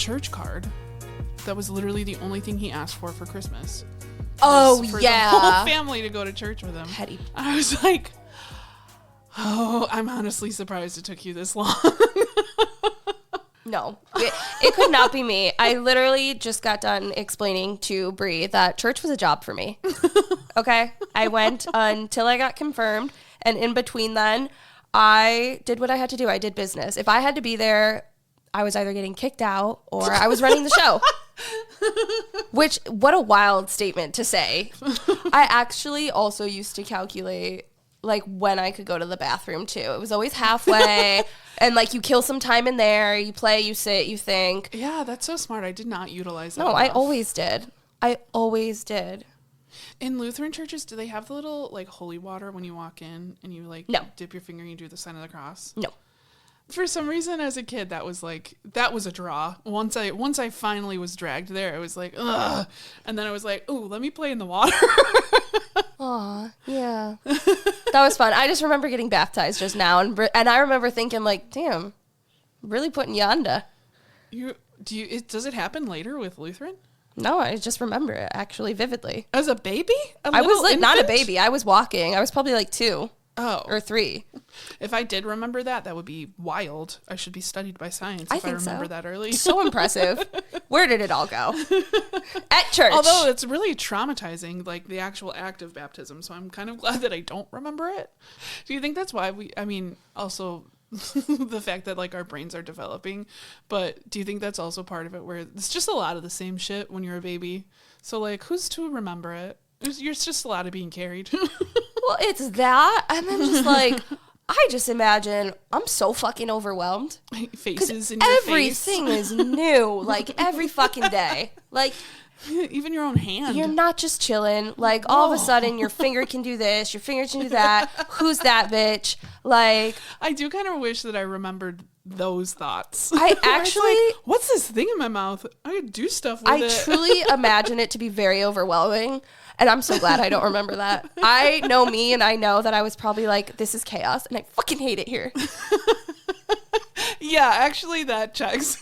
church card. That was literally the only thing he asked for Christmas. Oh, for yeah. the whole family to go to church with him. Petty. I was like, oh, I'm honestly surprised it took you this long. No, it could not be me. I literally just got done explaining to Bri that church was a job for me. Okay? I went until I got confirmed, and in between then, I did what I had to do. I did business. If I had to be there, I was either getting kicked out or I was running the show. Which, what a wild statement to say. I actually also used to calculate like when I could go to the bathroom too. It was always halfway. And like you kill some time in there, you play, you sit, you think. Yeah, that's so smart. I did not utilize that. No, enough. I always did. In Lutheran churches, do they have the little like holy water when you walk in and you like dip your finger and you do the sign of the cross? No. For some reason, as a kid, that was a draw. Once I finally was dragged there, I was like, ugh. And then I was like, ooh, let me play in the water. Aw, yeah. That was fun. I just remember getting baptized just now, and I remember thinking like, damn, really putting you under. Does it happen later with Lutheran? No, I just remember it actually vividly. As a baby? I was like not a baby. I was walking. I was probably like 2. Oh. Or 3. If I did remember that, that would be wild. I should be studied by science if I remember that early. So impressive. Where did it all go? At church. Although it's really traumatizing, like the actual act of baptism. So I'm kind of glad that I don't remember it. Do you think that's why also the fact that like our brains are developing, but do you think that's also part of it where it's just a lot of the same shit when you're a baby? So like, who's to remember it? You're just a lot of being carried. Well, it's that, and then just like, I just imagine I'm so fucking overwhelmed. Faces in your face. Everything is new, like every fucking day. Like, even your own hand. You're not just chilling. Like, all of a sudden, your finger can do this, your finger can do that. Who's that bitch? Like, I do kind of wish that I remembered those thoughts. I actually... like, what's this thing in my mouth? I could do stuff with it. I truly imagine it to be very overwhelming. And I'm so glad I don't remember that. I know me, and I know that I was probably like, this is chaos, and I fucking hate it here. Yeah, actually, that checks.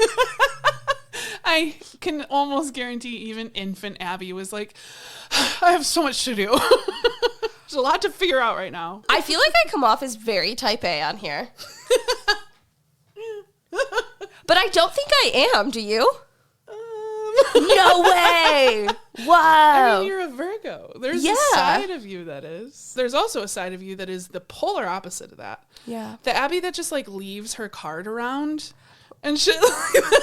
I can almost guarantee even infant Abby was like, I have so much to do. There's a lot to figure out right now. I feel like I come off as very type A on here. But I don't think I am, do you? No way! Wow. I mean, you're a Virgo. There's a side of you that is. There's also a side of you that is the polar opposite of that. Yeah. The Abby that just like leaves her card around and shit like that.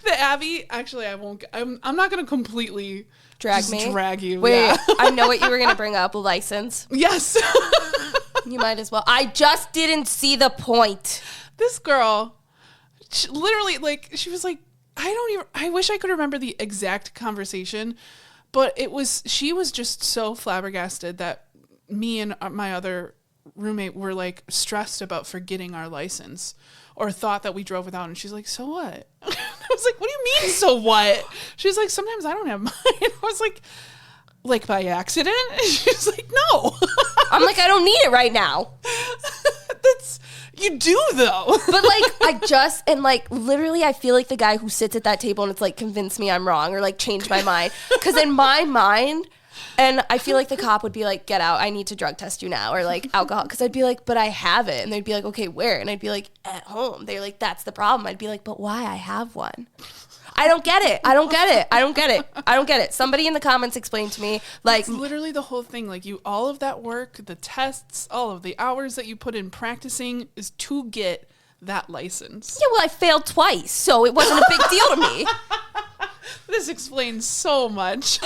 The Abby, actually, I'm not going to completely drag you. Wait, yeah. I know what you were going to bring up, license. Yes. You might as well. I just didn't see the point. This girl, literally, like, she was like, I wish I could remember the exact conversation, but she was just so flabbergasted that me and my other roommate were like stressed about forgetting our license or thought that we drove without. And she's like, so what? I was like, what do you mean, so what? She's like, sometimes I don't have mine. I was like by accident? And she's like, no. I'm like, I don't need it right now. You do, though. But, like, literally, I feel like the guy who sits at that table and it's, like, convince me I'm wrong or, like, change my mind. Because in my mind, and I feel like the cop would be like, get out, I need to drug test you now, or, like, alcohol. Because I'd be like, but I have it. And they'd be like, okay, where? And I'd be like, at home. They're like, that's the problem. I'd be like, but why? I have one. I don't get it. Somebody in the comments explain to me, like, it's literally the whole thing. Like, all of that work, the tests, all of the hours that you put in practicing is to get that license. Yeah, well, I failed twice, so it wasn't a big deal to me. This explains so much.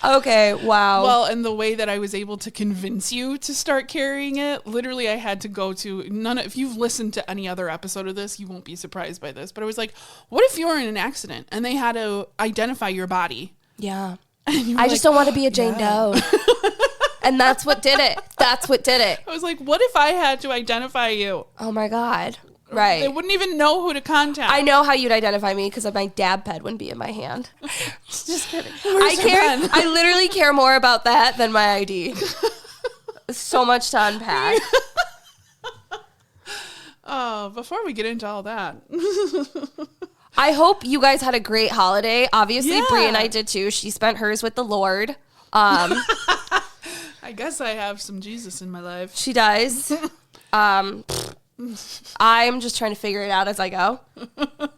Okay, wow. Well, and the way that I was able to convince you to start carrying it, literally I had to go to if you've listened to any other episode of this, you won't be surprised by this, but I was like, what if you were in an accident and they had to identify your body? Yeah. I just don't want to be a Jane Doe. And that's what did it. I was like, what if I had to identify you? Oh my God. Right. They wouldn't even know who to contact. I know how you'd identify me because my dab pad wouldn't be in my hand. Just kidding. I literally care more about that than my ID. So much to unpack. Oh, before we get into all that. I hope you guys had a great holiday. Obviously, Yeah. Bri and I did too. She spent hers with the Lord. I guess I have some Jesus in my life. She does. I'm just trying to figure it out as I go.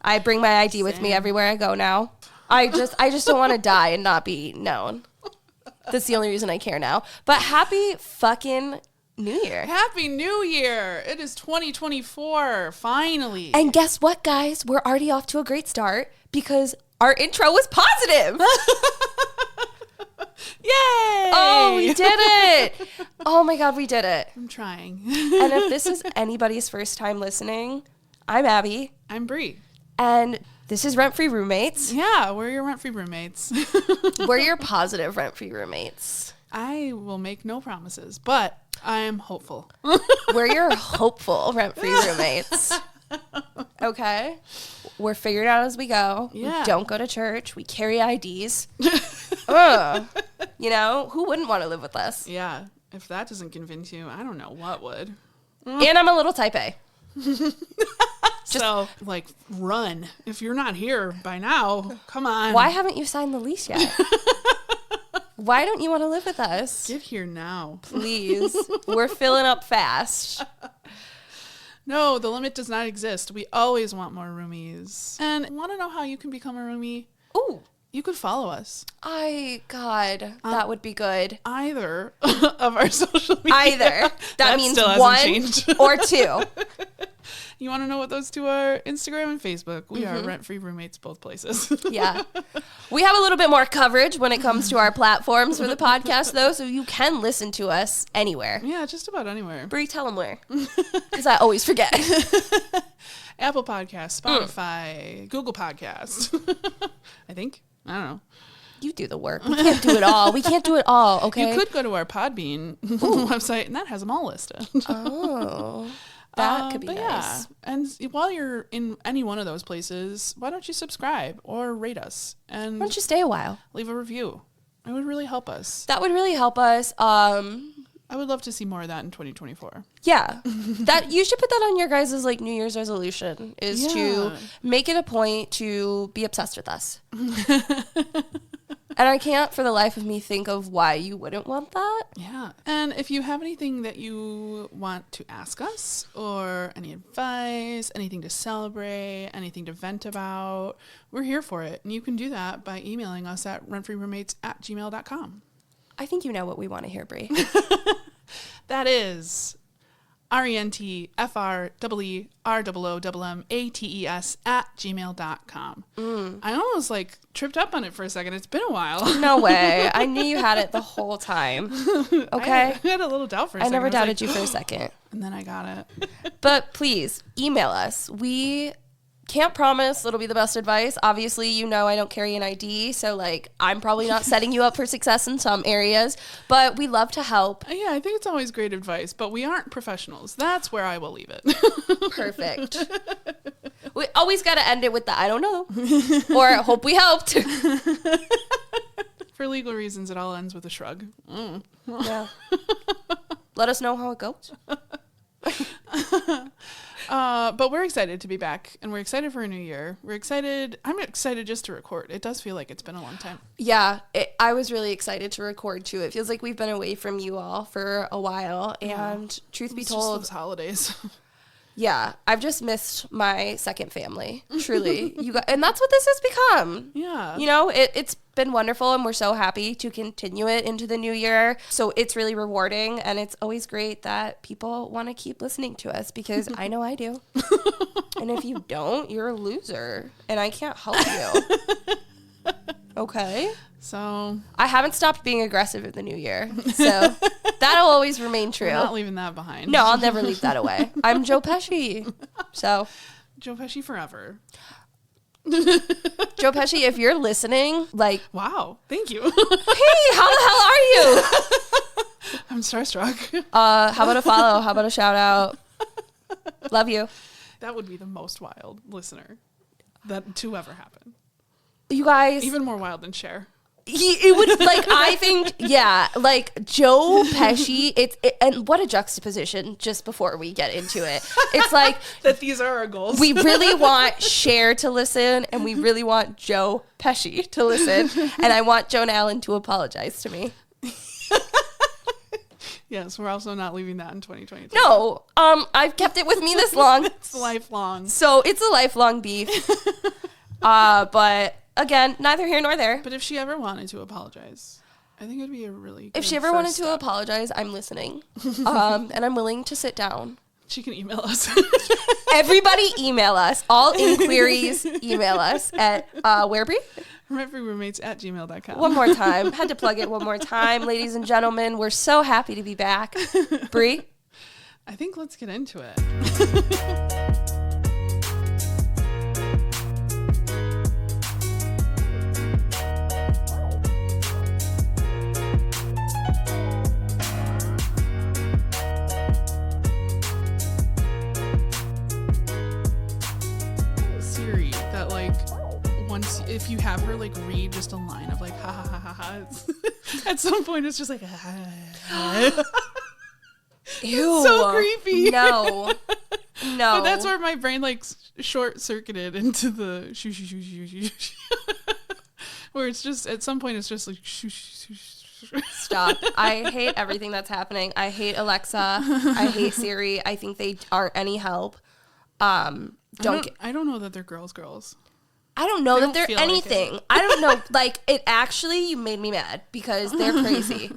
I bring my ID with me everywhere I go now. I just don't want to die and not be known. That's the only reason I care now. But happy fucking New Year. Happy New Year. It is 2024, finally. And guess what, guys? We're already off to a great start because our intro was positive. Yay! Oh, we did it. Oh my God, we did it. I'm trying. And if this is anybody's first time listening, I'm Abby. I'm Bri. And this is Rent-Free Roommates. Yeah, we're your rent-free roommates. We're your positive rent-free roommates. I will make no promises, but I am hopeful. We're your hopeful rent-free roommates. Okay? We're figured out as we go. Yeah. We don't go to church. We carry IDs. Ugh. You know, who wouldn't want to live with us? Yeah, if that doesn't convince you, I don't know what would. And I'm a little type A. So, like, run. If you're not here by now, come on. Why haven't you signed the lease yet? Why don't you want to live with us? Get here now. Please. We're filling up fast. No, the limit does not exist. We always want more roomies. And want to know how you can become a roomie? Ooh. You could follow us. God, that would be good. Either of our social media. Either. That means still hasn't one changed. or two. You want to know what those two are? Instagram and Facebook. We are rent-free roommates both places. Yeah. We have a little bit more coverage when it comes to our platforms for the podcast, though, so you can listen to us anywhere. Yeah, just about anywhere. Bri, tell them where. Because I always forget. Apple Podcasts, Spotify, Google Podcasts. I think. I don't know. You do the work. We can't do it all. We can't do it all, okay? You could go to our Podbean website, and that has them all listed. Oh. That could be nice. Yeah. And while you're in any one of those places, why don't you subscribe or rate us? And Why don't you stay a while? leave a review? It would really help us. That would really help us. I would love to see more of that in 2024. Yeah. That you should put that on your guys' like New Year's resolution is to make it a point to be obsessed with us. And I can't for the life of me think of why you wouldn't want that. Yeah. And if you have anything that you want to ask us or any advice, anything to celebrate, anything to vent about, we're here for it. And you can do that by emailing us at rentfreeroommates@gmail.com. I think you know what we want to hear, Bri. That is rentfreeroommates@gmail.com. I almost like tripped up on it for a second. It's been a while. No way. I knew you had it the whole time. Okay. I had a little doubt for a second. I never was doubted like, you for a second. And then I got it. But please email us. We can't promise it'll be the best advice. Obviously, you know I don't carry an ID, so like I'm probably not setting you up for success in some areas, but we love to help. Yeah, I think it's always great advice, but we aren't professionals. That's where I will leave it. Perfect. We always got to end it with the I don't know or hope we helped. For legal reasons, it all ends with a shrug. Yeah. Let us know how it goes. But we're excited to be back, and we're excited for a new year. We're excited. I'm excited just to record. It does feel like it's been a long time. Yeah, I was really excited to record too. It feels like we've been away from you all for a while, and truth be It's just told, those holidays. yeah, I've just missed my second family. Truly, and that's what this has become. Yeah. You know, it's been wonderful, and we're so happy to continue it into the new year. So it's really rewarding, and it's always great that people want to keep listening to us because I know I do. And if you don't, you're a loser, and I can't help you. Okay? So I haven't stopped being aggressive in the new year, so that'll always remain true. we're not leaving that behind. No, I'll never leave that away. I'm Joe Pesci. So, Joe Pesci forever. Joe Pesci, if you're listening, like, Wow. Thank you. hey, how the hell are you? I'm starstruck. How about a follow? How about a shout out? Love you. That would be the most wild listener that to ever happen. You guys, Even more wild than Cher. it would, like, I think, yeah, like, Joe Pesci, and what a juxtaposition just before we get into it. It's like... that these are our goals. We really want Cher to listen, and we really want Joe Pesci to listen, and I want Joan Allen to apologize to me. Yes, we're also not leaving that in 2023. No, I've kept it with me this long. It's lifelong. So it's a lifelong beef. But... Again, neither here nor there. But if she ever wanted to apologize, I think it'd be a really good If she ever wanted to step. apologize, I'm listening. And I'm willing to sit down. She can email us. Everybody email us. All inquiries, email us at where, Bri? Roommates@gmail.com. One more time. Had to plug it one more time. Ladies and gentlemen, we're so happy to be back. Bri? I think let's get into it. If you have her like read just a line of like ha ha ha ha ha, at some point it's just like Ew, so creepy. No. But that's where my brain like short circuited into the shoo shoo shoo shoo shoo shoo, where it's just at some point it's just like shoo shoo shoo. Stop. I hate everything that's happening. I hate Alexa. I hate Siri. I think they aren't any help. I don't know that they're girls. I don't know that they're feel anything. like I don't know. Like, it actually, you made me mad because they're crazy.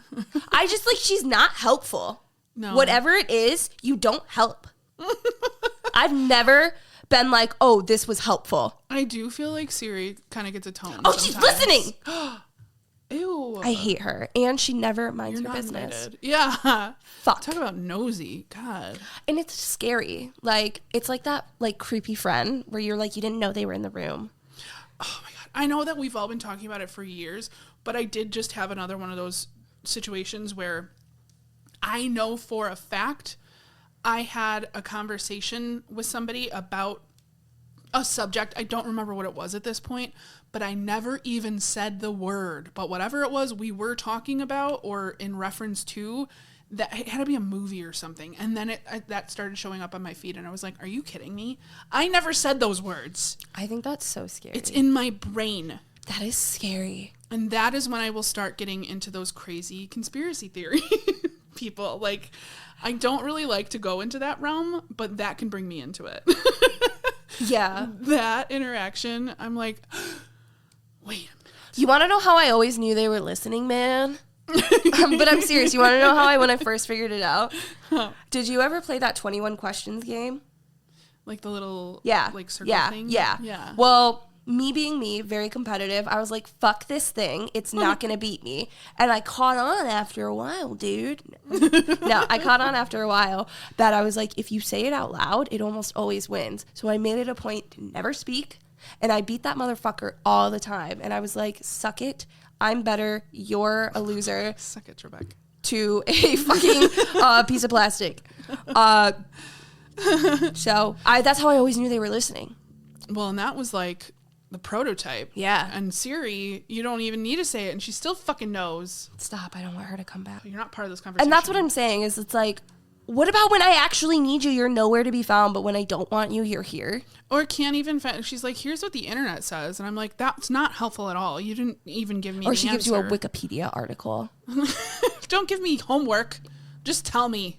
I just, like, she's not helpful. No. Whatever it is, you don't help. I've never been like, oh, this was helpful. I do feel like Siri kind of gets a tone. Oh, she's listening. Ew. I hate her. And she never minds You're her not business. invited. Yeah. Fuck. Talk about nosy. God. And it's scary. Like, it's like that, like, creepy friend where you're like, you didn't know they were in the room. Oh my God. I know that we've all been talking about it for years, but I did just have another one of those situations where I know for a fact I had a conversation with somebody about a subject. I don't remember what it was at this point, but I never even said the word. But whatever it was we were talking about or in reference to, that it had to be a movie or something. And then that started showing up on my feed and I was like, are you kidding me? I never said those words. I think that's so scary. It's in my brain. That is scary. And that is when I will start getting into those crazy conspiracy theory people. Like, I don't really like to go into that realm, but that can bring me into it. Yeah. That interaction, I'm like, wait a minute. You want to know how I always knew they were listening, man? But I'm serious. You want to know how when I first figured it out? Did you ever play that 21 questions game? Like the little like circle thing? Yeah. Well, me being me, very competitive, I was like, fuck this thing. It's not going to beat me. And I caught on after a while, dude. No, I caught on after a while that I was like, if you say it out loud, it almost always wins. So I made it a point to never speak. And I beat that motherfucker all the time. And I was like, suck it. I'm better. You're a loser. Suck it, Trebek. To a fucking piece of plastic. So that's how I always knew they were listening. Well, and that was like the prototype. Yeah. And Siri, you don't even need to say it, and she still fucking knows. Stop. I don't want her to come back. You're not part of this conversation. And that's what I'm saying is it's like, what about when I actually need you? You're nowhere to be found, but when I don't want you, you're here. Or can't even find. She's like, here's what the internet says. And I'm like, that's not helpful at all. You didn't even give me Or the she answer. gives you a Wikipedia article. Don't give me homework. Just tell me.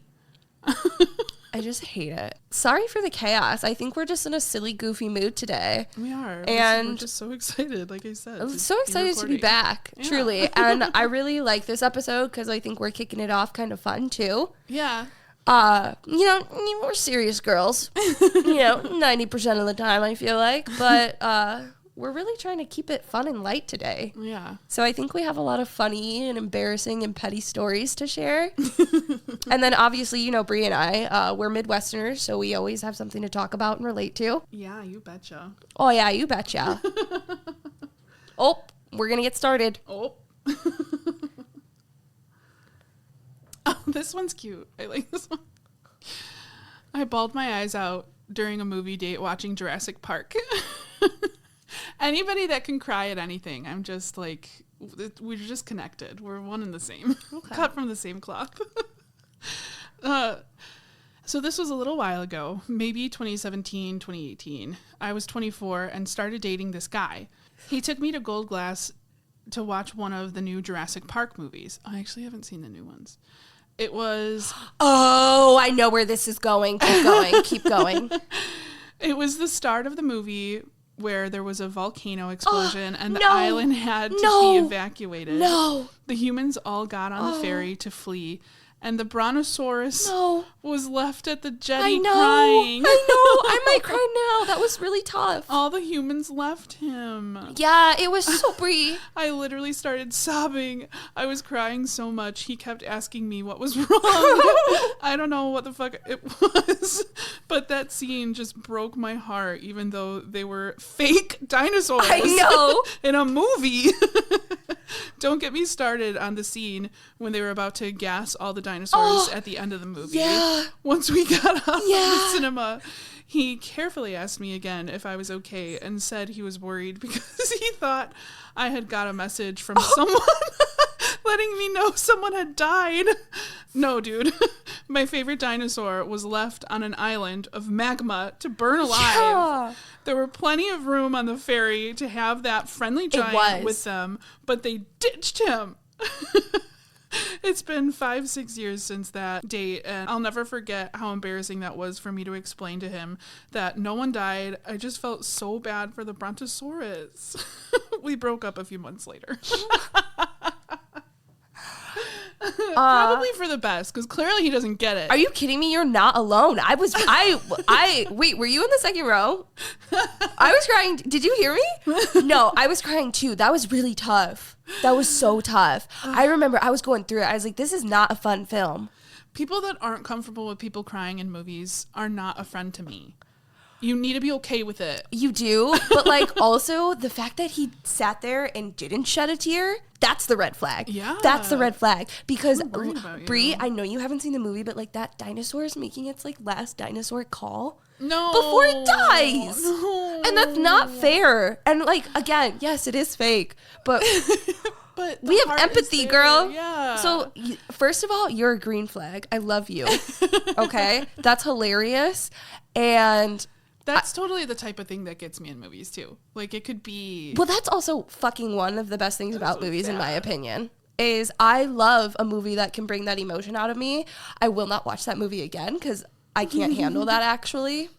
I just hate it. Sorry for the chaos. I think we're just in a silly, goofy mood today. We are. And we're just so excited, like I said. I'm so excited to be back, truly. And I really like this episode because I think we're kicking it off kind of fun, too. Yeah. We're serious girls, 90% of the time, I feel like, but we're really trying to keep it fun and light today. Yeah. So I think we have a lot of funny and embarrassing and petty stories to share. And then obviously, Bri and I, we're Midwesterners, so we always have something to talk about and relate to. Yeah, you betcha. Oh, yeah, you betcha. Oh, we're going to get started. Oh. Oh, this one's cute. I like this one. I bawled my eyes out during a movie date watching Jurassic Park. Anybody that can cry at anything, I'm just like, We're just connected. We're one and the same. Okay. Cut from the same cloth. So this was a little while ago, maybe 2017, 2018. I was 24 and started dating this guy. He took me to Gold Glass to watch one of the new Jurassic Park movies. I actually haven't seen the new ones. It was... Oh, I know where this is going. Keep going. Keep going. It was the start of the movie where there was a volcano explosion and the island had to be evacuated. No. The humans all got on the ferry to flee. And the brontosaurus was left at the jetty crying. I know. I might cry now. That was really tough. All the humans left him. Yeah, it was so Bri. I literally started sobbing. I was crying so much. He kept asking me what was wrong. I don't know what the fuck it was. But that scene just broke my heart, even though they were fake dinosaurs. I know. In a movie. Don't get me started on the scene when they were about to gas all the dinosaurs at the end of the movie. Yeah. Once we got out of the cinema, he carefully asked me again if I was okay and said he was worried because he thought I had got a message from someone letting me know someone had died. No, dude. My favorite dinosaur was left on an island of magma to burn alive. Yeah. There were plenty of room on the ferry to have that friendly giant with them, but they ditched him. It's been 5-6 years since that date, and I'll never forget how embarrassing that was for me to explain to him that no one died. I just felt so bad for the brontosaurus. We broke up a few months later. Probably for the best, because clearly he doesn't get it. Are you kidding me? You're not alone. Wait, were you in the second row? I was crying. Did you hear me? No, I was crying too. That was really tough. That was so tough. I remember I was going through it. I was like, this is not a fun film. People that aren't comfortable with people crying in movies are not a friend to me. You need to be okay with it. You do, but like also the fact that he sat there and didn't shed a tear, that's the red flag. Yeah. That's the red flag. Because Bri, I know you haven't seen the movie, but like that dinosaur is making its like last dinosaur call. No. Before it dies. No. And that's not fair. And like, again, yes, it is fake, but but we have empathy, girl. Yeah. So first of all, you're a green flag. I love you. Okay. That's hilarious. And that's totally the type of thing that gets me in movies too. Like it could be. Well, that's also fucking one of the best things about movies, in my opinion, is I love a movie that can bring that emotion out of me. I will not watch that movie again because I can't handle that actually.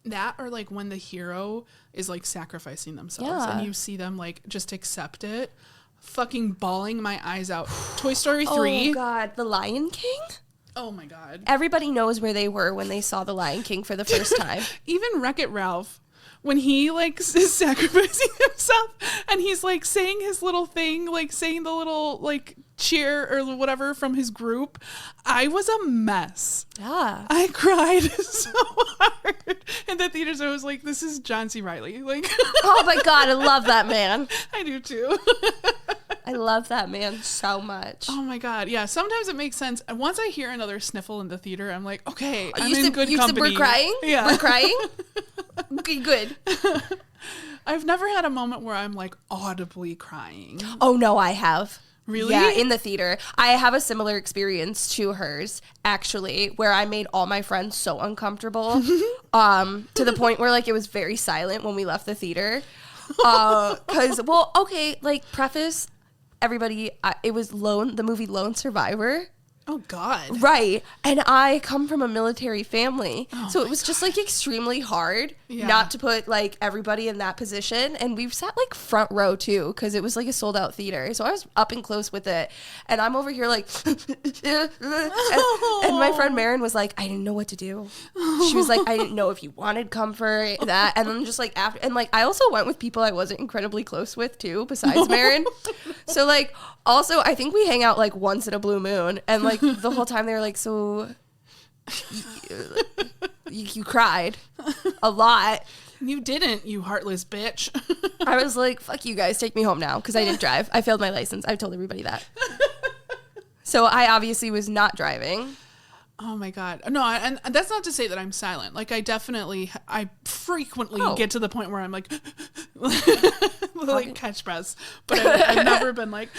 That or like when the hero is like sacrificing themselves and you see them like just accept it. Fucking bawling my eyes out. Toy Story 3. Oh God, The Lion King? Oh my God. Everybody knows where they were when they saw The Lion King for the first time. Even Wreck-It Ralph, when he like is sacrificing himself and he's like saying his little thing, like saying the little like cheer or whatever from his group, I was a mess. Yeah. I cried so hard in the theaters. I was like, this is John C. Reilly. Like, oh my God, I love that man. I do too. I love that man so much. Oh my God. Yeah. Sometimes it makes sense. And once I hear another sniffle in the theater, I'm like, okay, I'm in good company. We're crying? Yeah. We're crying? Okay, good. I've never had a moment where I'm like audibly crying. Oh no, I have. Really? Yeah, in the theater. I have a similar experience to hers, actually, where I made all my friends so uncomfortable to the point where like it was very silent when we left the theater. Because, well, okay, like preface, everybody, it was the movie Lone Survivor. Oh God. Right. And I come from a military family. So it was just like extremely hard not to put like everybody in that position. And we sat like front row too, because it was like a sold out theater. So I was up and close with it. And I'm over here like, and my friend Marin was like, I didn't know what to do. She was like, I didn't know if you wanted comfort, that. And then just like after, and like I also went with people I wasn't incredibly close with too, besides Marin. So like, also I think we hang out like once in a blue moon. And like, the whole time they were like, so you cried a lot. You didn't, you heartless bitch. I was like, fuck you guys, take me home now, because I didn't drive. I failed my license. I've told everybody that. So I obviously was not driving. Oh my God. No, and that's not to say that I'm silent. Like I frequently get to the point where I'm like, like catch breaths, but I've never been like.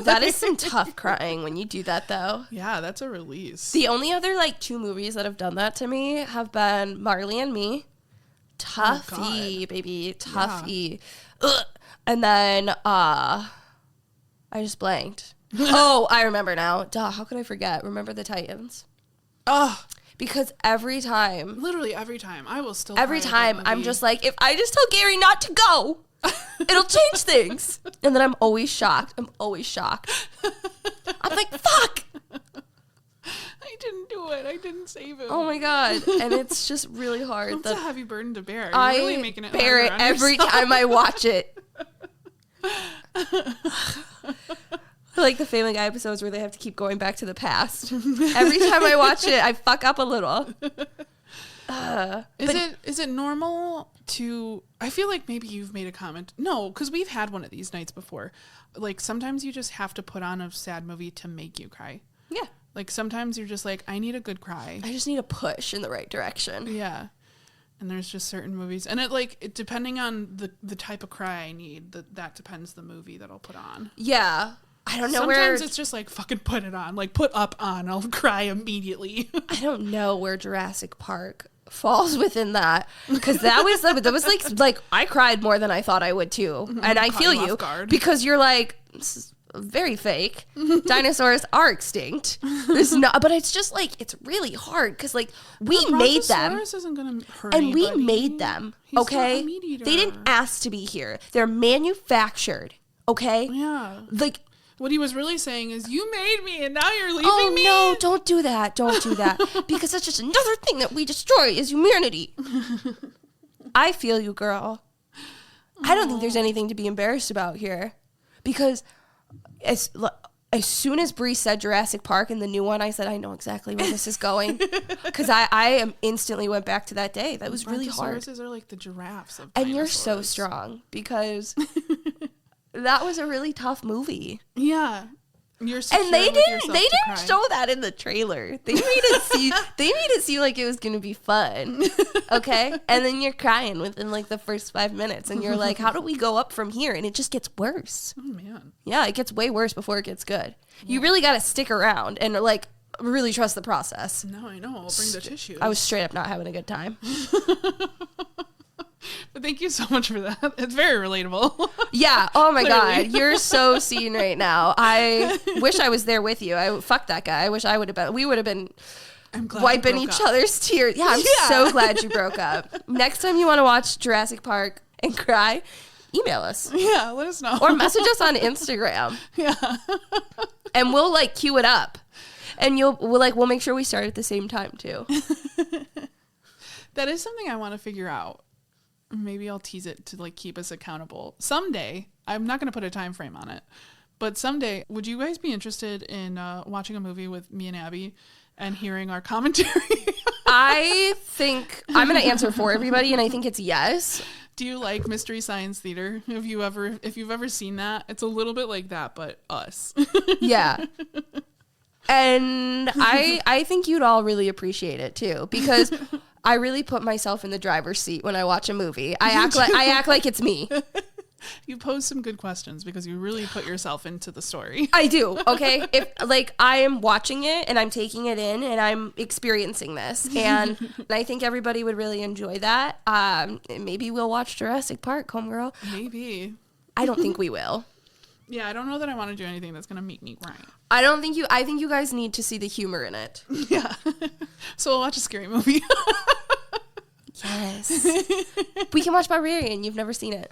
That is some tough crying when you do that though. Yeah, that's a release. The only other like 2 movies that have done that to me have been Marley and Me. Tough-y, baby. Tough-y. Ugh. And then I just blanked. Oh, I remember now. Duh, how could I forget? Remember the Titans? Oh, because every time, literally every time, I will still. Every time, I'm just like, if I just tell Gary not to go, it'll change things. And then I'm always shocked. I'm like, fuck. I didn't do it. I didn't save him. Oh my God. And it's just really hard. That's a heavy burden to bear. You're I really making it bear it every time I watch it. Like the Family Guy episodes where they have to keep going back to the past. Every time I watch it, I fuck up a little. Is it normal to? I feel like maybe you've made a comment. No, because we've had one of these nights before. Like sometimes you just have to put on a sad movie to make you cry. Yeah. Like sometimes you're just like, I need a good cry. I just need a push in the right direction. Yeah. And there's just certain movies, and depending on the type of cry I need, that depends the movie that I'll put on. Yeah. I don't know Sometimes it's just like, fucking put it on. Like, put Up on. I'll cry immediately. I don't know where Jurassic Park falls within that. Because that was like, I cried more than I thought I would, too. And I feel you. Because you're like, this is very fake. Dinosaurs are extinct. But it's just like, it's really hard. Because, like, we made them. Isn't gonna hurt and anybody. we made them. Okay? They didn't ask to be here. They're manufactured. Okay? Yeah. Like, what he was really saying is, you made me and now you're leaving me. Oh, no, don't do that. Don't do that. Because that's just another thing that we destroy is humanity. I feel you, girl. I don't think there's anything to be embarrassed about here. Because as soon as Bri said Jurassic Park and the new one, I said, I know exactly where this is going. Because I instantly went back to that day. That was really hard. Brontosauruses are like the giraffes of and dinosaurs. You're so strong because... That was a really tough movie. Yeah. You're secure and they with didn't yourself they to didn't cry. show that in the trailer. They made it seem like it was gonna be fun. Okay? And then you're crying within like the first 5 minutes and you're like, how do we go up from here? And it just gets worse. Oh man. Yeah, it gets way worse before it gets good. Yeah. You really gotta stick around and like really trust the process. No, I know. I'll bring the tissues. I was straight up not having a good time. But thank you so much for that. It's very relatable. Yeah. Oh my God. You're so seen right now. I wish I was there with you. Fuck that guy. I wish I would have been. We would have been wiping each other's tears. Yeah. I'm so glad you broke up. Next time you want to watch Jurassic Park and cry, email us. Yeah. Let us know. Or message us on Instagram. Yeah. And we'll like queue it up. And we'll make sure we start at the same time too. That is something I want to figure out. Maybe I'll tease it to like keep us accountable. Someday, I'm not going to put a time frame on it, but someday, would you guys be interested in watching a movie with me and Abby and hearing our commentary? I think I'm going to answer for everybody, and I think it's yes. Do you like Mystery Science Theater? If you've ever seen that, it's a little bit like that, but us. Yeah. And I think you'd all really appreciate it too, because I really put myself in the driver's seat when I watch a movie. I act like it's me. You pose some good questions because you really put yourself into the story. I do. Okay. If like I am watching it and I'm taking it in and I'm experiencing this, and I think everybody would really enjoy that. Maybe we'll watch Jurassic Park, homegirl. Maybe. I don't think we will. Yeah, I don't know that I want to do anything that's going to make me cry. I think you guys need to see the humor in it. Yeah. So we'll watch a scary movie. Yes. We can watch Barbarian. You've never seen it.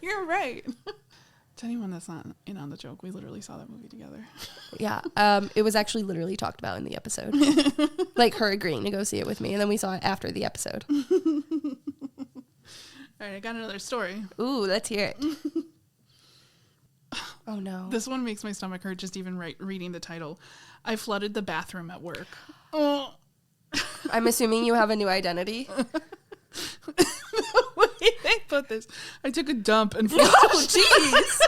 You're right. To anyone that's not in on the joke, we literally saw that movie together. Yeah. It was actually literally talked about in the episode. Like her agreeing to go see it with me, and then we saw it after the episode. All right, I got another story. Ooh, let's hear it. Oh no. This one makes my stomach hurt just even reading the title. I flooded the bathroom at work. Oh. I'm assuming you have a new identity. The way they put this. I took a dump and Oh, jeez.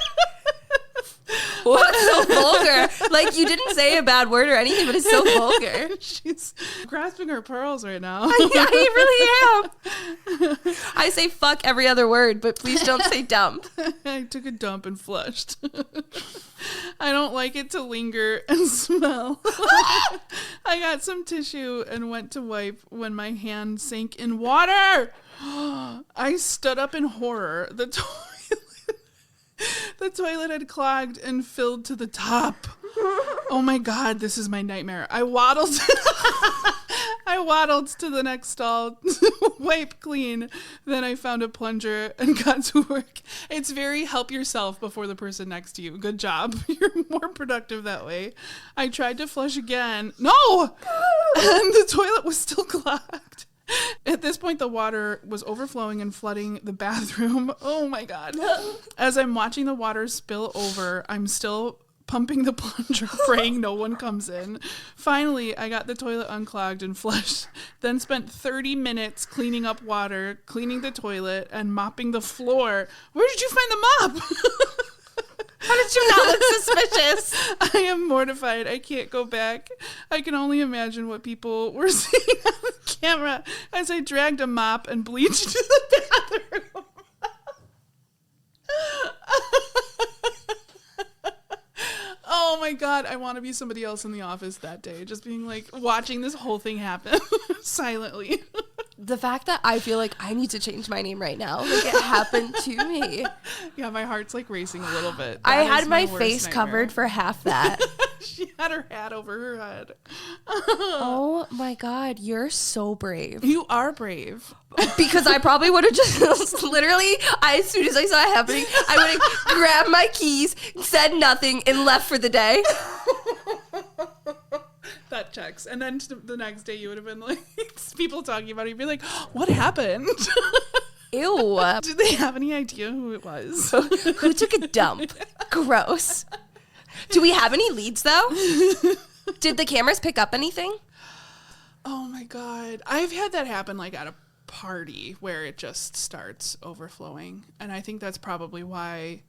What's so vulgar? Like, you didn't say a bad word or anything, but it's so vulgar. She's grasping her pearls right now. I really am. I say fuck every other word, but please don't say dump. I took a dump and flushed. I don't like it to linger and smell. I got some tissue and went to wipe when my hand sank in water. I stood up in horror. The toilet had clogged and filled to the top. Oh my God, this is my nightmare. I waddled to the next stall to wipe clean. Then I found a plunger and got to work. It's very help yourself before the person next to you. Good job. You're more productive that way. I tried to flush again. No! And the toilet was still clogged. At this point, the water was overflowing and flooding the bathroom. Oh my God. As I'm watching the water spill over, I'm still pumping the plunger, praying no one comes in. Finally, I got the toilet unclogged and flushed, then spent 30 minutes cleaning up water, cleaning the toilet, and mopping the floor. Where did you find the mop? How did you not look suspicious? I am mortified. I can't go back. I can only imagine what people were seeing on the camera as I dragged a mop and bleached to the bathroom. Oh my God, I want to be somebody else in the office that day. Just being like, watching this whole thing happen silently. The fact that I feel like I need to change my name right now. Like, it happened to me. Yeah, my heart's like racing a little bit. I That had is my worst face nightmare. covered for half that. She had her hat over her head. Oh my God, you're so brave. You are brave. Because I probably would have just literally, as soon as I saw it happening, I would have grabbed my keys, said nothing, and left for the day. That checks. And then the next day you would have been like, people talking about it, you'd be like, what happened? Ew. Did they have any idea who it was? Who took a dump? Gross. Do we have any leads, though? Did the cameras pick up anything? Oh my God. I've had that happen like at a party where it just starts overflowing. And I think that's probably why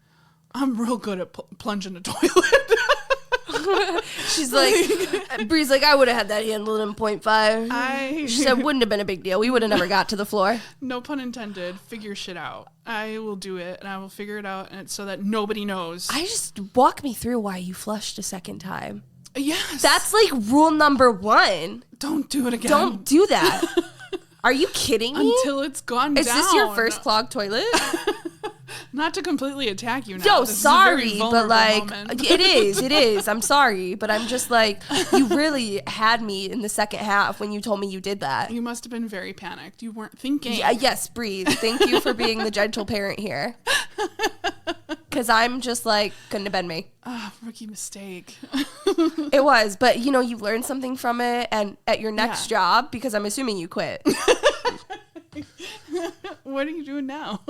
I'm real good at plunging a toilet. She's like, Bree's like, I would have had that handled in 0.5. She said, wouldn't have been a big deal. We would have never got to the floor. No pun intended. Figure shit out. I will do it and I will figure it out, and it's so that nobody knows. I just walk me through why you flushed a second time. Yes. That's like rule number 1. Don't do it again. Don't do that. Are you kidding me? Until it's gone down. Is this your first clogged toilet? Not to completely attack you now. No, This is a very sorry, but vulnerable like, moment. it is. I'm sorry, but I'm just like, you really had me in the second half when you told me you did that. You must have been very panicked. You weren't thinking. Yeah, yes, breathe. Thank you for being the gentle parent here. Because I'm just like, couldn't have been me. Oh, rookie mistake. It was, but you know, you learned something from it, and at your next job, because I'm assuming you quit. What are you doing now?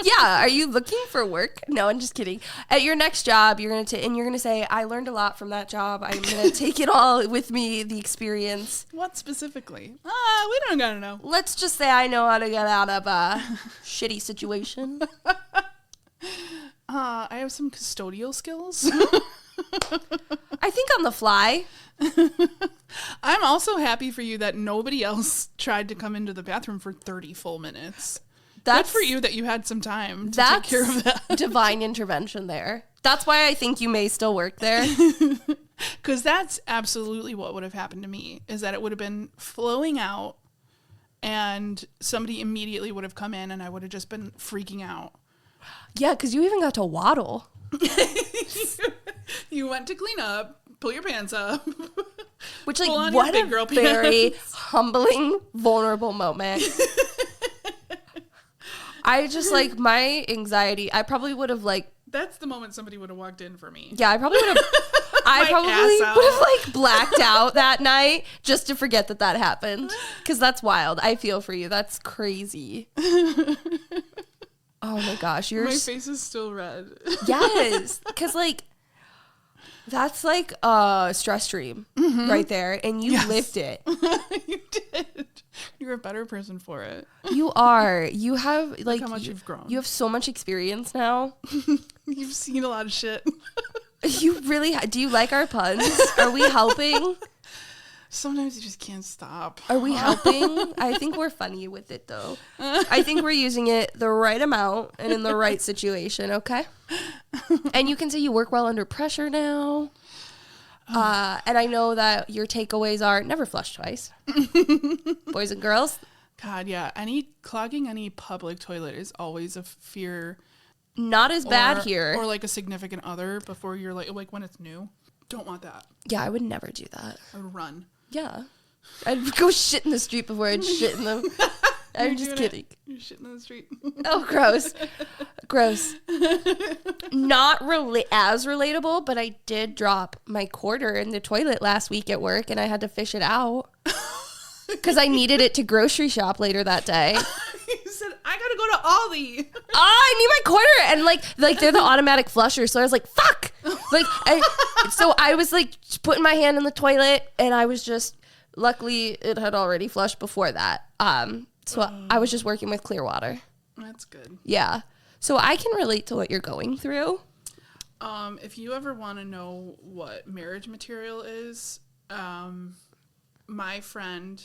Yeah, are you looking for work? No, I'm just kidding. At your next job, you're gonna say, I learned a lot from that job. I'm gonna take it all with me, the experience. What specifically? We don't gotta know. Let's just say I know how to get out of a shitty situation. I have some custodial skills. I think on the fly. I'm also happy for you that nobody else tried to come into the bathroom for 30 full minutes. That's good for you that you had some time to take care of that. Divine intervention there. That's why I think you may still work there. Because that's absolutely what would have happened to me, is that it would have been flowing out and somebody immediately would have come in and I would have just been freaking out. Yeah, because you even got to waddle. You went to clean up, pull your pants up. Which, like, what a girl very humbling, vulnerable moment. I just, like, my anxiety, I probably would have, like... That's the moment somebody would have walked in for me. Yeah, I probably would have... I probably would have, like, blacked out that night just to forget that that happened. Because that's wild. I feel for you. That's crazy. Oh, my gosh. My face is still red. Yes. Because, like... That's like a stress dream right there, and you lived it. You did. You're a better person for it. You are. You have like Look how much you've grown. You have so much experience now. You've seen a lot of shit. You really, do you like our puns? Are we helping? Sometimes you just can't stop. Are we helping? I think we're funny with it, though. I think we're using it the right amount and in the right situation, okay? And you can say you work well under pressure now. And I know that your takeaways are never flush twice. Boys and girls. God, yeah. Clogging any public toilet is always a fear. Not as bad here. Or like a significant other before you're like when it's new. Don't want that. Yeah, I would never do that. I would run. Yeah. I'd go shit in the street before I'd shit in the... I'm just kidding. You're shitting in the street. Oh, gross. Gross. Not as relatable, but I did drop my quarter in the toilet last week at work, and I had to fish it out because I needed it to grocery shop later that day. You said, I gotta go to Aldi. Oh, I need my quarter. And like they're the automatic flushers. So I was like, fuck. So I was like putting my hand in the toilet, and I was just, luckily it had already flushed before that. So I was just working with clear water. That's good. Yeah. So I can relate to what you're going through. If you ever want to know what marriage material is, my friend,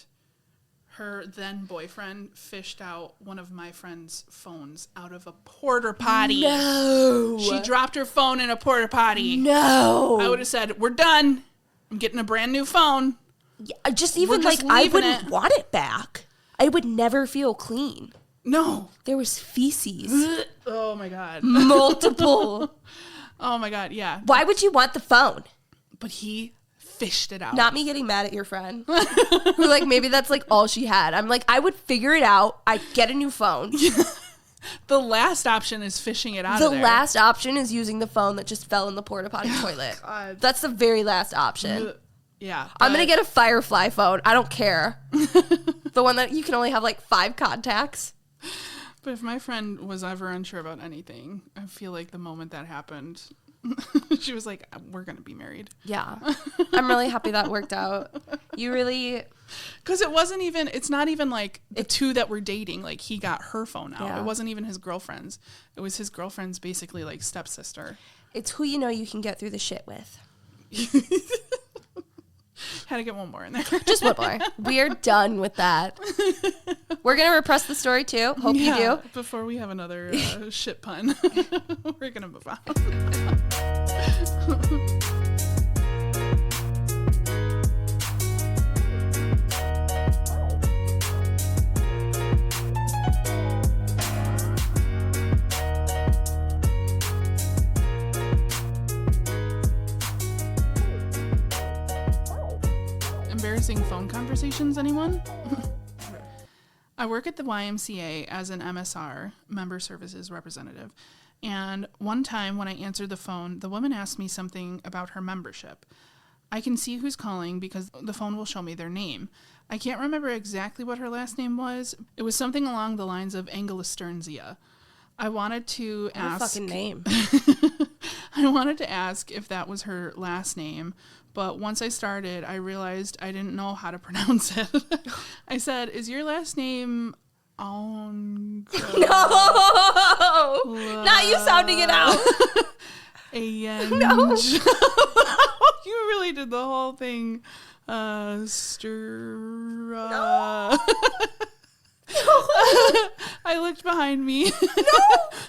her then boyfriend, fished out one of my friend's phones out of a porta potty. No. She dropped her phone in a porta potty. No. I would have said, we're done. I'm getting a brand new phone. Yeah, I wouldn't want it back. I would never feel clean. No. There was feces. Oh my God. Multiple. Oh my God, yeah. Why would you want the phone? But he fished it out. Not me getting mad at your friend. Who like, maybe that's like all she had. I'm like, I would figure it out. I'd get a new phone. The last option is fishing it out of there. The last option is using the phone that just fell in the porta potty toilet. God. That's the very last option. Yeah. I'm going to get a Firefly phone. I don't care. The one that you can only have like 5 contacts. But if my friend was ever unsure about anything, I feel like the moment that happened, she was like, we're going to be married. Yeah. I'm really happy that worked out. You really... Because it's not even like the two that were dating. Like, he got her phone out. Yeah. It wasn't even his girlfriend's. It was his girlfriend's basically like stepsister. It's who you know you can get through the shit with. Had to get one more in there. Just one more. We are done with that. We're going to repress the story too. Hope you do. Before we have another shit pun. We're going to move on. Embarrassing phone conversations, anyone? I work at the YMCA as an MSR, Member Services Representative, and one time when I answered the phone, the woman asked me something about her membership. I can see who's calling because the phone will show me their name. I can't remember exactly what her last name was. It was something along the lines of Anglosterncia. I wanted to ask... What a fucking name. I wanted to ask if that was her last name, but once I started, I realized I didn't know how to pronounce it. I said, is your last name on? No! Not you sounding it out. No. You really did the whole thing. No. I looked behind me. No.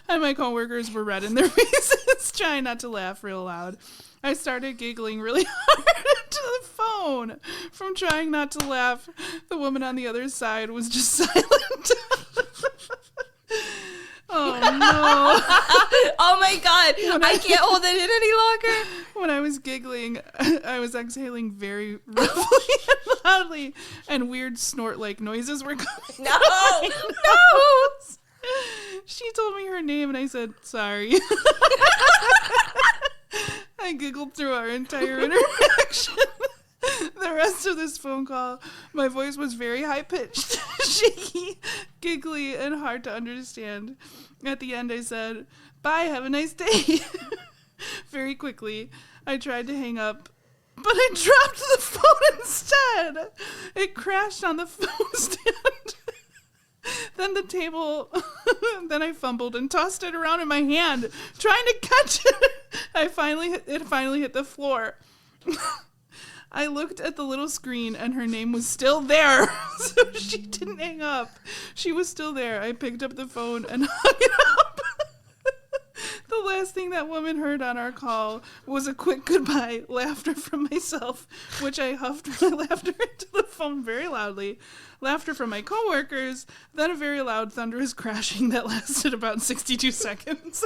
And my coworkers were red in their faces, trying not to laugh real loud. I started giggling really hard into the phone from trying not to laugh. The woman on the other side was just silent. Oh, no. Oh, my God. I can't hold it in any longer. When I was giggling, I was exhaling very roughly and loudly, and weird snort-like noises were coming. No. No. She told me her name, and I said, sorry. I giggled through our entire interaction. The rest of this phone call, my voice was very high-pitched, shaky, giggly, and hard to understand. At the end, I said, bye, have a nice day. Very quickly, I tried to hang up, but I dropped the phone instead. It crashed on the phone stand. Then the table, then I fumbled and tossed it around in my hand, trying to catch it. It finally hit the floor. I looked at the little screen and her name was still there. So she didn't hang up. She was still there. I picked up the phone and hung it up. The last thing that woman heard on our call was a quick goodbye, laughter from myself, which I huffed my laughter into the phone very loudly, laughter from my coworkers, then a very loud thunderous crashing that lasted about 62 seconds.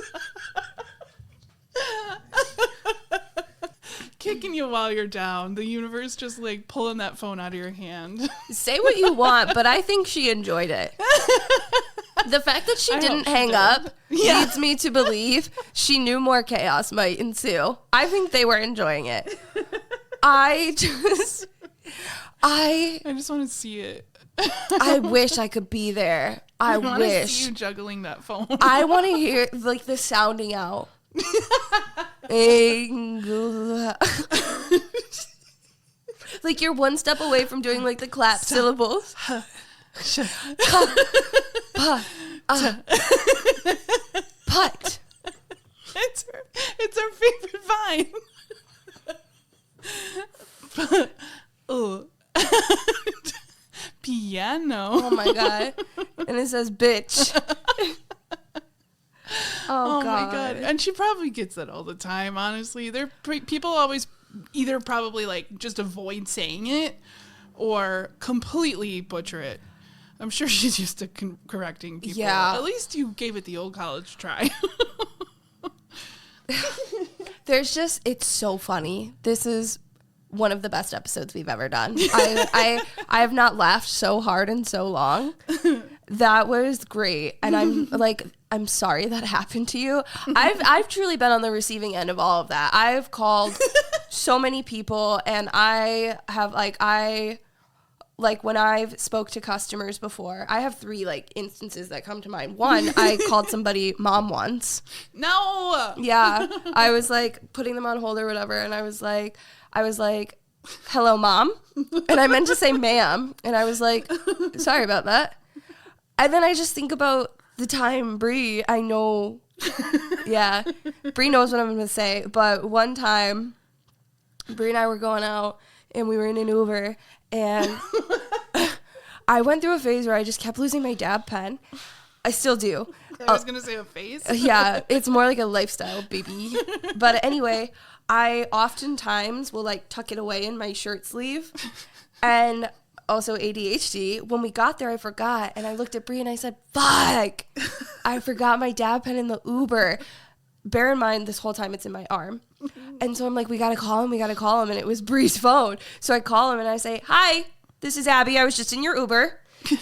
Kicking you while you're down. The universe just like pulling that phone out of your hand. Say what you want, but I think she enjoyed it. The fact that she didn't hang up leads me to believe she knew more chaos might ensue. I think they were enjoying it. I just want to see it. I wish I could be there. I want wish. to see you juggling that phone. I want to hear like the sounding out. Like you're one step away from doing like the clap syllables. Put. It's our favorite vine. Piano. Oh my god. And it says bitch. Oh my god. And she probably gets that all the time, honestly. People always either probably like just avoid saying it or completely butcher it. I'm sure she's used to correcting people. Yeah. At least you gave it the old college try. It's so funny. This is one of the best episodes we've ever done. I have not laughed so hard in so long. That was great. And I'm sorry that happened to you. I've truly been on the receiving end of all of that. I've called so many people and I have when I've spoke to customers before, I have 3 like instances that come to mind. One, I called somebody mom once. No. Yeah. I was like putting them on hold or whatever. And I was like, hello, mom. And I meant to say ma'am. And I was like, sorry about that. And then I just think about the time Bri, I know, yeah, Bri knows what I'm going to say. But one time, Bri and I were going out and we were in an Uber and I went through a phase where I just kept losing my dab pen. I still do. I was going to say a phase. Yeah, it's more like a lifestyle, baby. But anyway, I oftentimes will like tuck it away in my shirt sleeve. And also ADHD. When we got there, I forgot. And I looked at Bri and I said, fuck, I forgot my dab pen in the Uber. Bear in mind, this whole time it's in my arm. And so I'm like, we got to call him. And it was Bri's phone. So I call him and I say, hi, this is Abby. I was just in your Uber.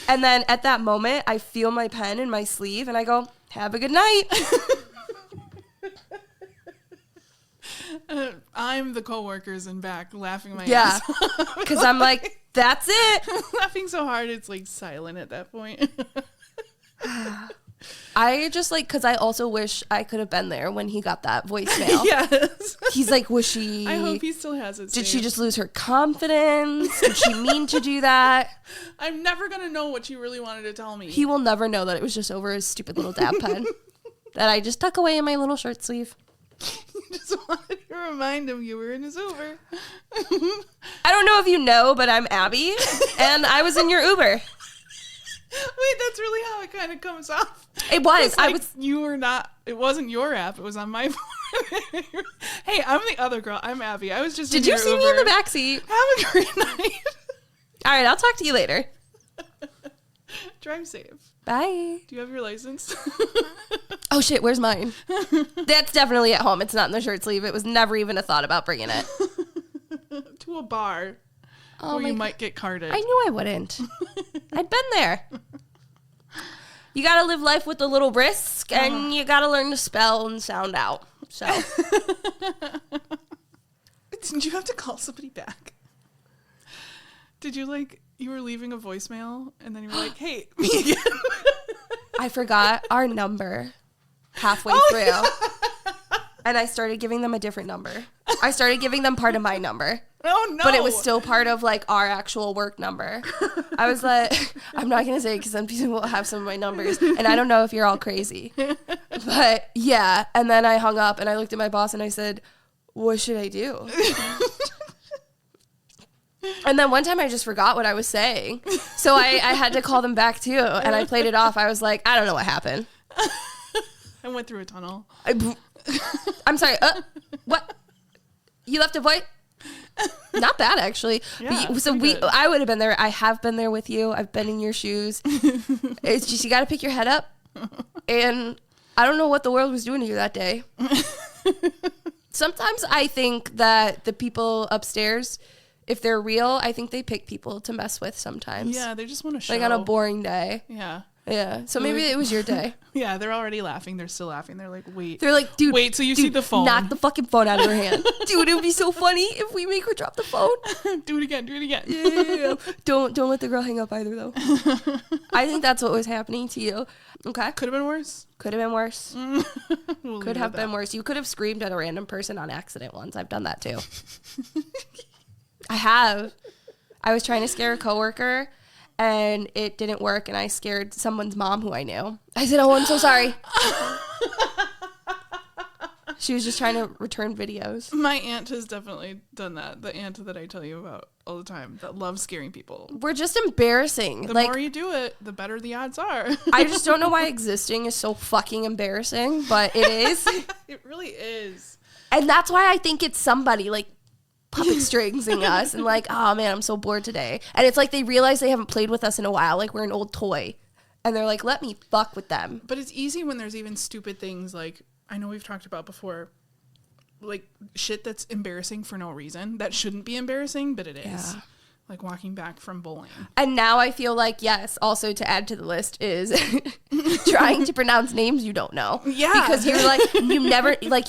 And then at that moment, I feel my pen in my sleeve and I go, have a good night. I'm the coworkers in back laughing my ass off. Because I'm like, that's it. Laughing so hard, it's like silent at that point. I just like, because I also wish I could have been there when he got that voicemail. Yes. He's like, was she... I hope he still has it. Did she just lose her confidence? Did she mean to do that? I'm never going to know what she really wanted to tell me. He will never know that it was just over his stupid little dab pen that I just tuck away in my little shirt sleeve. Just wanted to remind him you were in his Uber. I don't know if you know, but I'm Abby, and I was in your Uber. Wait, that's really how it kind of comes off. It was. Like, you were not. It wasn't your app. It was on my phone. Hey, I'm the other girl. I'm Abby. I was just. Did you see Uber. me in the backseat? Have a great night. All right, I'll talk to you later. Drive safe. Bye. Do you have your license? Oh shit, where's mine? That's definitely at home. It's not in the shirt sleeve. It was never even a thought about bringing it. To a bar where you might get carded. I knew I wouldn't. I'd been there. You gotta live life with a little risk, and you gotta learn to spell and sound out. So. Did you have to call somebody back? Did you you were leaving a voicemail and then you were like, hey, me again. I forgot our number halfway through. Yeah. And I started giving them a different number. I started giving them part of my number. Oh, no. But it was still part of our actual work number. I was like, I'm not going to say it because some people will have some of my numbers. And I don't know if you're all crazy. But yeah, and then I hung up and I looked at my boss and I said, what should I do? And then one time I just forgot what I was saying. So I had to call them back too. And I played it off. I was like, I don't know what happened. I went through a tunnel. I'm sorry. What? You left a voice? Not bad, actually. Yeah, I would have been there. I have been there with you. I've been in your shoes. It's just, you got to pick your head up. And I don't know what the world was doing to you that day. Sometimes I think that the people upstairs, if they're real, I think they pick people to mess with sometimes. Yeah, they just want to show. Like on a boring day. Yeah. Yeah. So maybe it was your day. Yeah, they're already laughing. They're still laughing. They're like, wait. They're like, dude. Wait till you see the phone. Knock the fucking phone out of her hand. Dude, it would be so funny if we make her drop the phone. Do it again. Do it again. Yeah. Don't let the girl hang up either, though. I think that's what was happening to you. Okay. Could have been worse. Could have been worse. Could have been worse. You could have screamed at a random person on accident once. I've done that too. I have. I was trying to scare a coworker and it didn't work and I scared someone's mom who I knew. I said, oh, I'm so sorry. She was just trying to return videos. My aunt has definitely done that. The aunt that I tell you about all the time that loves scaring people. We're just embarrassing. The more you do it, the better the odds are. I just don't know why existing is so fucking embarrassing, but it is. It really is. And that's why I think it's somebody like puppet stringsing us and like, oh man, I'm so bored today. And it's like they realize they haven't played with us in a while, like we're an old toy. And they're like, let me fuck with them. But it's easy when there's even stupid things like, I know we've talked about before, like shit that's embarrassing for no reason. That shouldn't be embarrassing, but it is. Yeah. Like walking back from bowling. And now I feel like, yes, also to add to the list is trying to pronounce names you don't know. Yeah. Because you're like,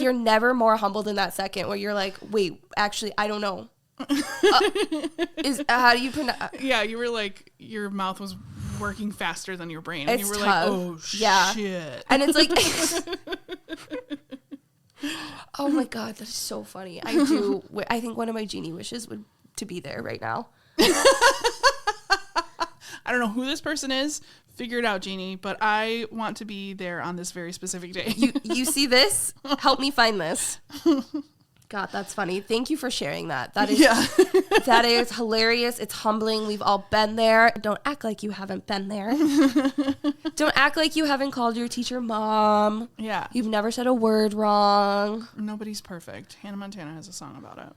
you're never more humbled in that second where you're like, wait, actually, I don't know. How do you pronounce? Yeah, you were like, your mouth was working faster than your brain. And you were tough. like, oh, yeah. shit. And it's like, oh my God, that's so funny. I think one of my genie wishes would to be there right now. I don't know who this person is. Figure it out, Jeannie. But I want to be there on this very specific day. You see this? Help me find this. God, that's funny. Thank you for sharing that. That is that is hilarious. It's humbling. We've all been there. Don't act like you haven't been there. Don't act like you haven't called your teacher mom. Yeah. You've never said a word wrong. Nobody's perfect. Hannah Montana has a song about it.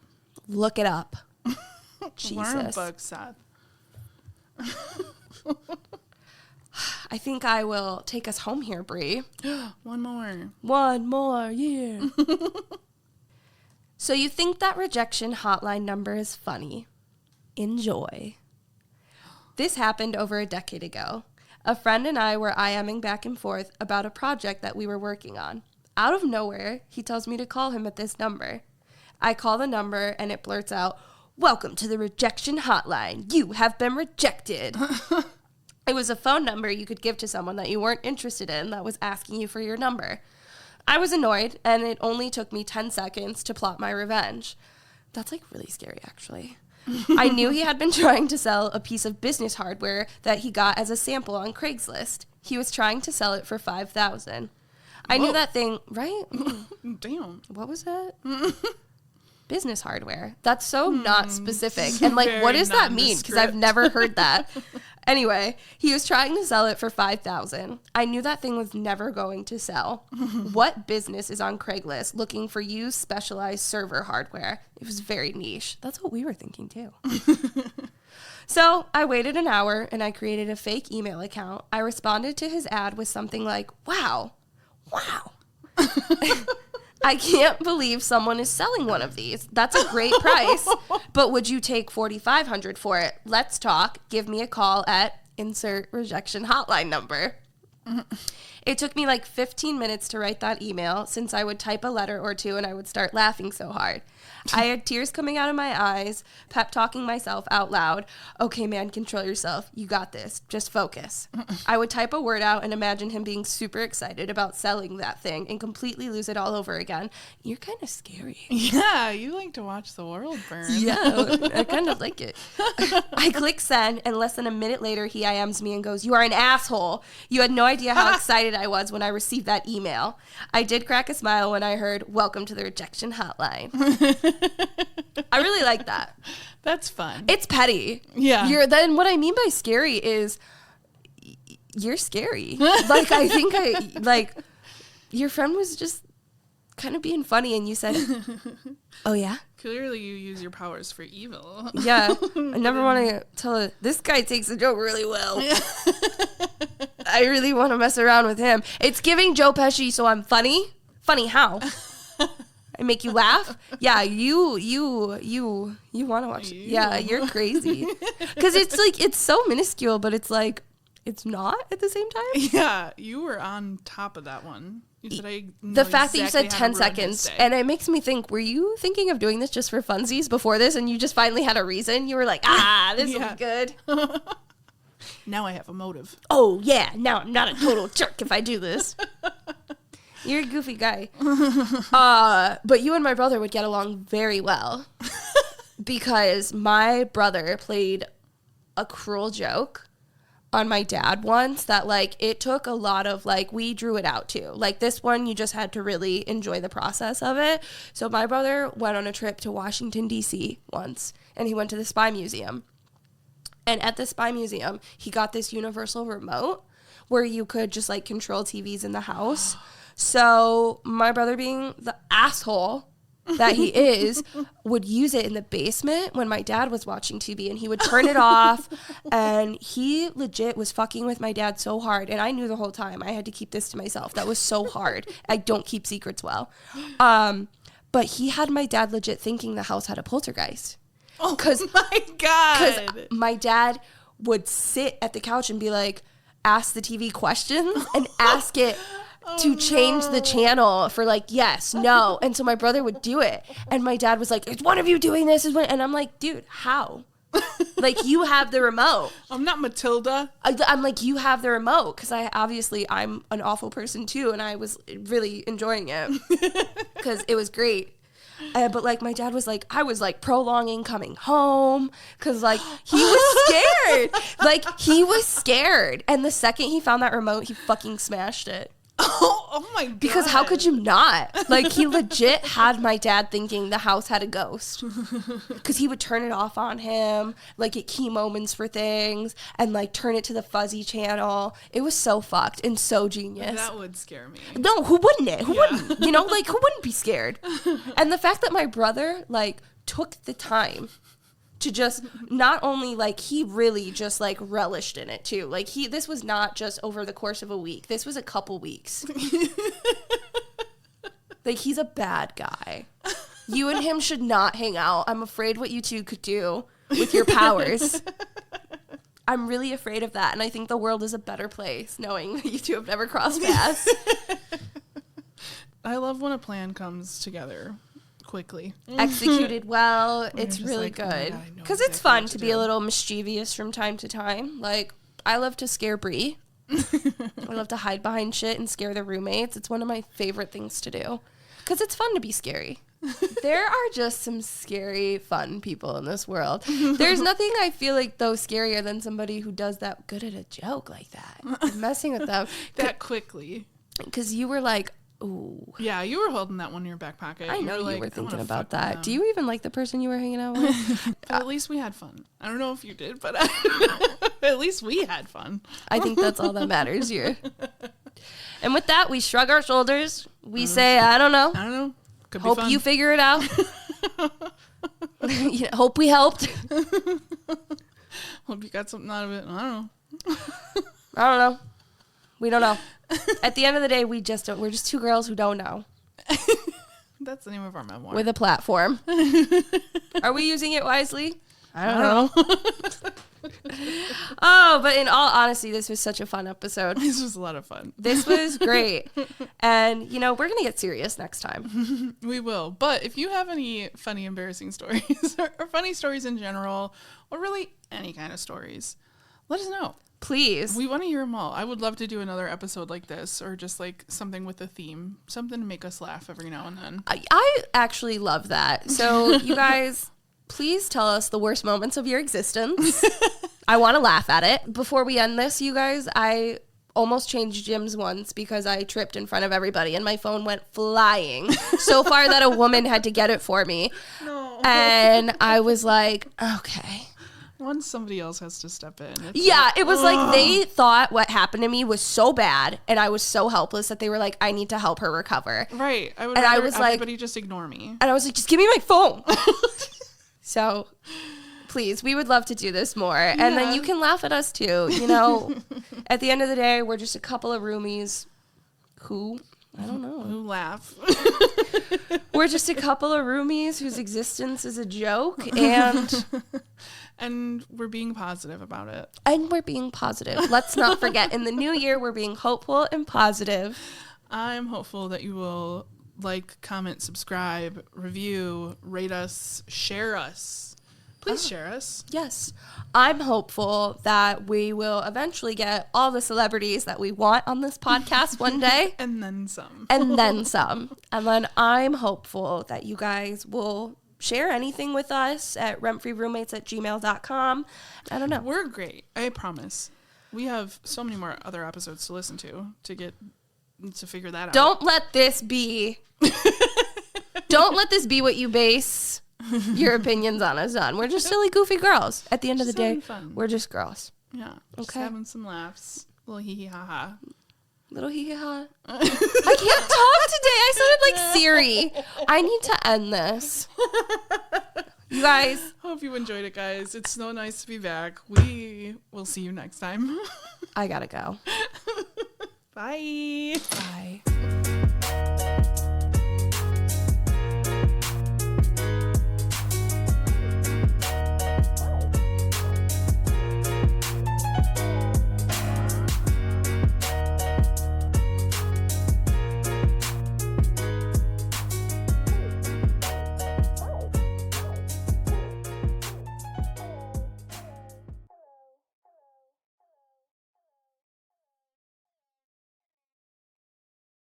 Look it up. Learn a Jesus. book, Seth. I think I will take us home here, Bri. One more. One more, yeah. So you think that rejection hotline number is funny? Enjoy. This happened over a decade ago. A friend and I were IMing back and forth about a project that we were working on. Out of nowhere, he tells me to call him at this number. I call the number and it blurts out, "Welcome to the rejection hotline. You have been rejected." It was a phone number you could give to someone that you weren't interested in that was asking you for your number. I was annoyed, and it only took me 10 seconds to plot my revenge. That's like really scary, actually. I knew he had been trying to sell a piece of business hardware that he got as a sample on Craigslist. He was trying to sell it for $5,000. I knew that thing, right? Damn. What was that? Business hardware. That's so not specific. And like, what does that mean? Because I've never heard that. Anyway, he was trying to sell it for $5,000. I knew that thing was never going to sell. What business is on Craigslist looking for used specialized server hardware? It was very niche. That's what we were thinking too. So I waited an hour and I created a fake email account. I responded to his ad with something like, wow. I can't believe someone is selling one of these. That's a great price. But would you take $4,500 for it? Let's talk. Give me a call at insert rejection hotline number. It took me like 15 minutes to write that email since I would type a letter or two and I would start laughing so hard. I had tears coming out of my eyes, pep talking myself out loud. Okay, man, control yourself. You got this. Just focus. I would type a word out and imagine him being super excited about selling that thing and completely lose it all over again. You're kind of scary. Yeah, you like to watch the world burn. Yeah, I kind of like it. I click send, and less than a minute later, he IMs me and goes, "You are an asshole. You had no idea how excited I was when I received that email. I did crack a smile when I heard, "Welcome to the rejection hotline." I really like that. That's fun. It's petty. Yeah. Then what I mean by scary is you're scary. Like, I think your friend was just kind of being funny and you said, "Oh, yeah?" Clearly you use your powers for evil. Yeah. I never want to tell her, this guy takes the joke really well. I really want to mess around with him. It's giving Joe Pesci, so I'm funny. Funny how? I make you laugh? Yeah, you want to watch it. Yeah, you're crazy. Because it's like, it's so minuscule, but it's like, it's not at the same time. Yeah, you were on top of that one. You said the fact that you said 10 seconds, and it makes me think, were you thinking of doing this just for funsies before this, and you just finally had a reason? You were like, this will be good. Now I have a motive. Oh, yeah, now I'm not a total jerk if I do this. You're a goofy guy. But you and my brother would get along very well because my brother played a cruel joke on my dad once that, like, it took a lot of, like, we drew it out too. Like, this one, you just had to really enjoy the process of it. So my brother went on a trip to Washington, D.C. once, and he went to the Spy Museum. And at the Spy Museum, he got this universal remote where you could just, like, control TVs in the house. So my brother, being the asshole that he is, would use it in the basement when my dad was watching TV, and he would turn it off, and he legit was fucking with my dad so hard, and I knew the whole time. I had to keep this to myself. That was so hard. I don't keep secrets well. But he had my dad legit thinking the house had a poltergeist. Oh my God. Because my dad would sit at the couch and be like, ask the TV questions and ask it to change the channel for, like, yes, no. And so my brother would do it. And my dad was like, "Is one of you doing this?" And I'm like, dude, how? Like, you have the remote. I'm not Matilda. I'm like, you have the remote. Because I'm an awful person too. And I was really enjoying it. Because it was great. But, like, my dad was like, I was, like, prolonging coming home because, like, he was scared. Like, he was scared. And the second he found that remote, he fucking smashed it. Oh my God. Because how could you not? Like, he legit had my dad thinking the house had a ghost. Because he would turn it off on him, like, at key moments for things, and, like, turn it to the fuzzy channel. It was so fucked and so genius. That would scare me. No, who wouldn't it? Who wouldn't? You know, like, who wouldn't be scared? And the fact that my brother, like, took the time to just not only, like, he really just, like, relished in it too. Like, this was not just over the course of a week. This was a couple weeks. Like, he's a bad guy. You and him should not hang out. I'm afraid what you two could do with your powers. I'm really afraid of that. And I think the world is a better place knowing that you two have never crossed paths. I love when a plan comes together quickly. Executed well. It's really like, good. Oh, Because it's fun to be a little mischievous from time to time. Like, I love to scare Bri. I love to hide behind shit and scare the roommates. It's one of my favorite things to do. Because it's fun to be scary. There are just some scary, fun people in this world. There's nothing I feel like, though, scarier than somebody who does that good at a joke like that. I'm messing with them. That quickly. Because you were like, ooh. Yeah, you were holding that one in your back pocket. I know you like, were thinking about that. Do you even like the person you were hanging out with? At least we had fun. I don't know if you did, but at least we had fun. I think that's all that matters here. And with that, we shrug our shoulders. We say, I don't know. I don't know. Could be Hope fun. you figure it out. Hope we helped. Hope you got something out of it. I don't know. I don't know. We don't know. At the end of the day, we just don't. We're just two girls who don't know. That's the name of our memoir. With a platform. Are we using it wisely? I don't know. Oh, but in all honesty, this was such a fun episode. This was a lot of fun. This was great. And, you know, we're going to get serious next time. We will. But if you have any funny, embarrassing stories or funny stories in general, or really any kind of stories, let us know. Please. We want to hear them all. I would love to do another episode like this, or just like something with a theme, something to make us laugh every now and then. I actually love that. So you guys, please tell us the worst moments of your existence. I want to laugh at it. Before we end this, you guys, I almost changed gyms once because I tripped in front of everybody and my phone went flying so far that a woman had to get it for me. No. And I was like, okay. Once somebody else has to step in. Yeah, it was like they thought what happened to me was so bad and I was so helpless that they were like, I need to help her recover. Right. I would and rather I was everybody like, just ignore me. And I was like, just give me my phone. So please, we would love to do this more. Yeah. And then you can laugh at us too. You know, at the end of the day, we're just a couple of roomies who, I don't know. Who laugh. We're just a couple of roomies whose existence is a joke. And we're being positive about it. And we're being positive. Let's not forget, in the new year, we're being hopeful and positive. I'm hopeful that you will like, comment, subscribe, review, rate us, share us. Please share us. Yes. I'm hopeful that we will eventually get all the celebrities that we want on this podcast one day. And then some. And then some. And then I'm hopeful that you guys will share anything with us at rentfreeroommates@gmail.com. I don't know. We're great. I promise. We have so many more other episodes to listen to figure that out. Don't let this be. Don't let this be what you base your opinions on us on. We're just silly, goofy girls. At the end of the day, we're just girls. Yeah. Just having some laughs. Little hee hee ha ha. Little hee hee ha. I can't talk today. I sounded like Siri. I need to end this. You guys. Hope you enjoyed it, guys. It's so nice to be back. We will see you next time. I gotta go. Bye. Bye.